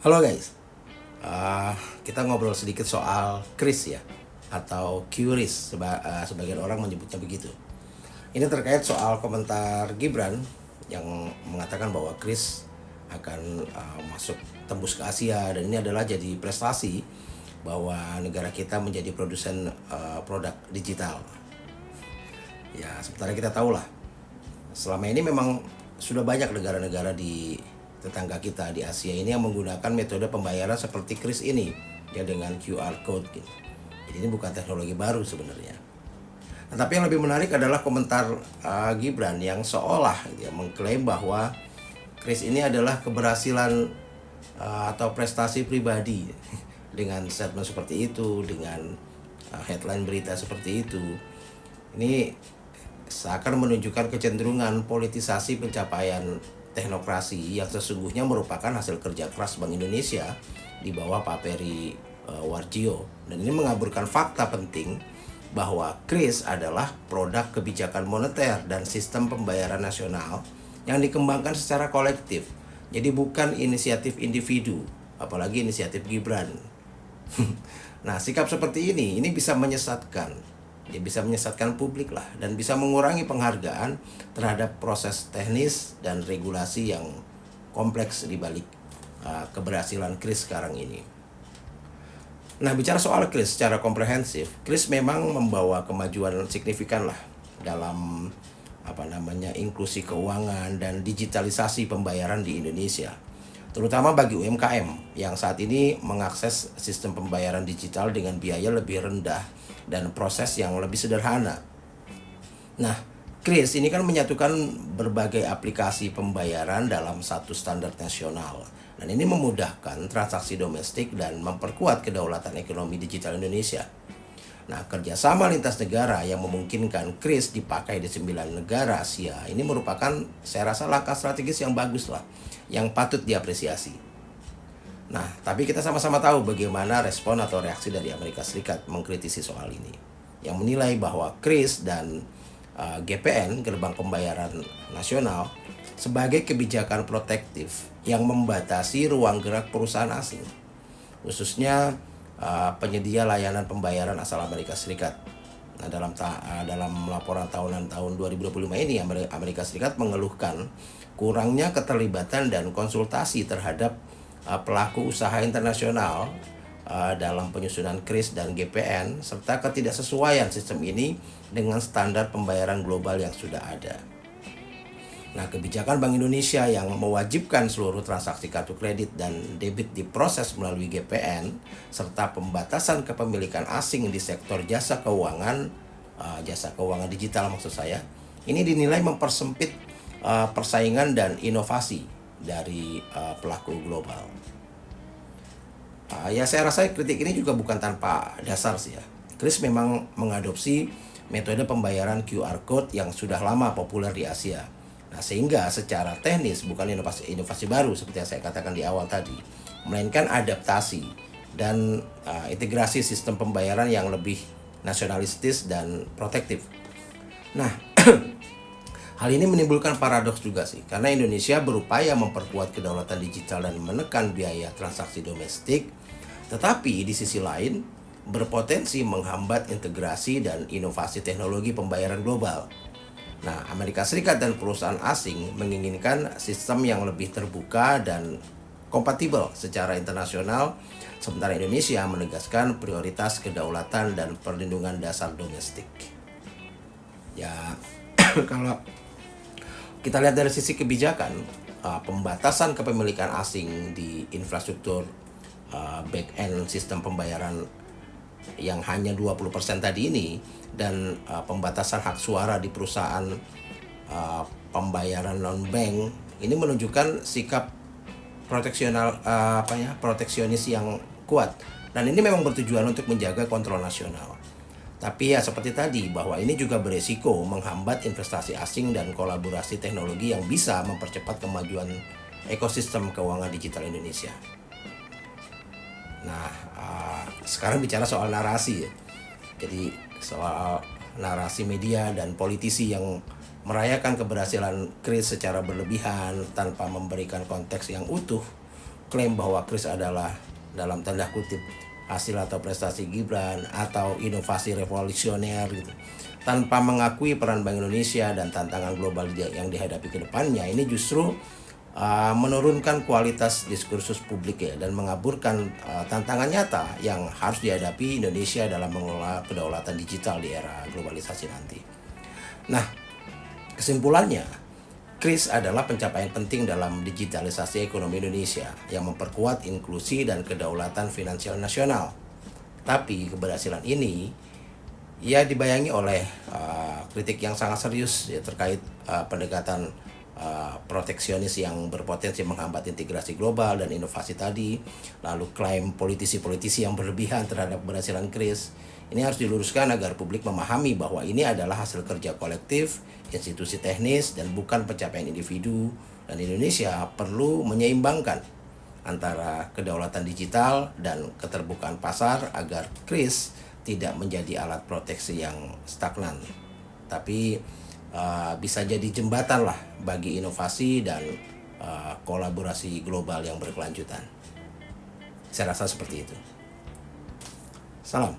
Halo guys, uh, kita ngobrol sedikit soal Kris ya, atau QRIS, sebagian orang menyebutnya begitu. Ini terkait soal komentar Gibran yang mengatakan bahwa Kris akan masuk tembus ke Asia, dan ini adalah jadi prestasi bahwa negara kita menjadi produsen produk digital. Ya, sementara kita tahu lah, selama ini memang sudah banyak negara-negara di tetangga kita di Asia ini yang menggunakan metode pembayaran seperti kris ini, ya, dengan QR code gitu. Jadi ini bukan teknologi baru sebenarnya. Nah, tapi yang lebih menarik adalah komentar Gibran yang seolah gitu, ya, mengklaim bahwa kris ini adalah keberhasilan atau prestasi pribadi dengan statement seperti itu, dengan headline berita seperti itu. Ini seakan menunjukkan kecenderungan politisasi pencapaian teknokrasi yang sesungguhnya merupakan hasil kerja keras Bank Indonesia di bawah Pak Peri Warjio. Dan ini mengaburkan fakta penting bahwa KRIS adalah produk kebijakan moneter dan sistem pembayaran nasional yang dikembangkan secara kolektif. Jadi bukan inisiatif individu, apalagi inisiatif Gibran. Nah, sikap seperti ini bisa menyesatkan. Ya, bisa menyesatkan publik lah, dan bisa mengurangi penghargaan terhadap proses teknis dan regulasi yang kompleks di balik keberhasilan KRIS sekarang ini. Nah, bicara soal KRIS secara komprehensif, KRIS memang membawa kemajuan signifikan lah dalam inklusi keuangan dan digitalisasi pembayaran di Indonesia, terutama bagi UMKM yang saat ini mengakses sistem pembayaran digital dengan biaya lebih rendah dan proses yang lebih sederhana. Nah, KRIS ini kan menyatukan berbagai aplikasi pembayaran dalam satu standar nasional. Dan ini memudahkan transaksi domestik dan memperkuat kedaulatan ekonomi digital Indonesia. Nah, kerjasama lintas negara yang memungkinkan KRIS dipakai di 9 negara Asia ini merupakan, saya rasa, langkah strategis yang bagus lah, yang patut diapresiasi. Nah, tapi kita sama-sama tahu bagaimana respon atau reaksi dari Amerika Serikat mengkritisi soal ini, yang menilai bahwa KRIS dan GPN, Gerbang Pembayaran Nasional, sebagai kebijakan protektif yang membatasi ruang gerak perusahaan asing, khususnya penyedia layanan pembayaran asal Amerika Serikat. Nah, dalam laporan tahunan tahun 2025 ini, Amerika Serikat mengeluhkan kurangnya keterlibatan dan konsultasi terhadap pelaku usaha internasional dalam penyusunan KRIS dan GPN, serta ketidaksesuaian sistem ini dengan standar pembayaran global yang sudah ada. Nah, kebijakan Bank Indonesia yang mewajibkan seluruh transaksi kartu kredit dan debit diproses melalui GPN, serta pembatasan kepemilikan asing di sektor jasa keuangan digital maksud saya, ini dinilai mempersempit persaingan dan inovasi dari pelaku global. Ya, saya rasa kritik ini juga bukan tanpa dasar sih ya. KRIS memang mengadopsi metode pembayaran QR code yang sudah lama populer di Asia. Nah, sehingga secara teknis bukan inovasi baru seperti yang saya katakan di awal tadi, melainkan adaptasi dan integrasi sistem pembayaran yang lebih nasionalistis dan protektif. Nah, hal ini menimbulkan paradoks juga sih, karena Indonesia berupaya memperkuat kedaulatan digital dan menekan biaya transaksi domestik, tetapi di sisi lain berpotensi menghambat integrasi dan inovasi teknologi pembayaran global. Nah, Amerika Serikat dan perusahaan asing menginginkan sistem yang lebih terbuka dan kompatibel secara internasional, sementara Indonesia menegaskan prioritas kedaulatan dan perlindungan dasar domestik. Ya, kalau kita lihat dari sisi kebijakan, pembatasan kepemilikan asing di infrastruktur back-end sistem pembayaran yang hanya 20% tadi ini, dan pembatasan hak suara di perusahaan pembayaran non-bank, ini menunjukkan sikap proteksionis yang kuat. Dan ini memang bertujuan untuk menjaga kontrol nasional. Tapi ya seperti tadi, bahwa ini juga beresiko menghambat investasi asing dan kolaborasi teknologi yang bisa mempercepat kemajuan ekosistem keuangan digital Indonesia. Nah, sekarang bicara soal narasi ya. Jadi soal narasi media dan politisi yang merayakan keberhasilan KRIS secara berlebihan tanpa memberikan konteks yang utuh klaim bahwa Kris adalah dalam tanda kutip hasil atau prestasi Gibran atau inovasi revolusioner gitu, tanpa mengakui peran Bank Indonesia dan tantangan global yang dihadapi ke depannya, ini justru menurunkan kualitas diskursus publik ya, dan mengaburkan tantangan nyata yang harus dihadapi Indonesia dalam mengelola kedaulatan digital di era globalisasi nanti. Nah, kesimpulannya, Kris adalah pencapaian penting dalam digitalisasi ekonomi Indonesia yang memperkuat inklusi dan kedaulatan finansial nasional. Tapi keberhasilan ini ya dibayangi oleh kritik yang sangat serius ya, terkait pendekatan proteksionis yang berpotensi menghambat integrasi global dan inovasi tadi, lalu klaim politisi-politisi yang berlebihan terhadap keberhasilan Kris. Ini harus diluruskan agar publik memahami bahwa ini adalah hasil kerja kolektif, institusi teknis, dan bukan pencapaian individu, dan Indonesia perlu menyeimbangkan antara kedaulatan digital dan keterbukaan pasar agar Kris tidak menjadi alat proteksi yang stagnan, tapi bisa jadi jembatan lah bagi inovasi dan kolaborasi global yang berkelanjutan. Saya rasa seperti itu. Salam.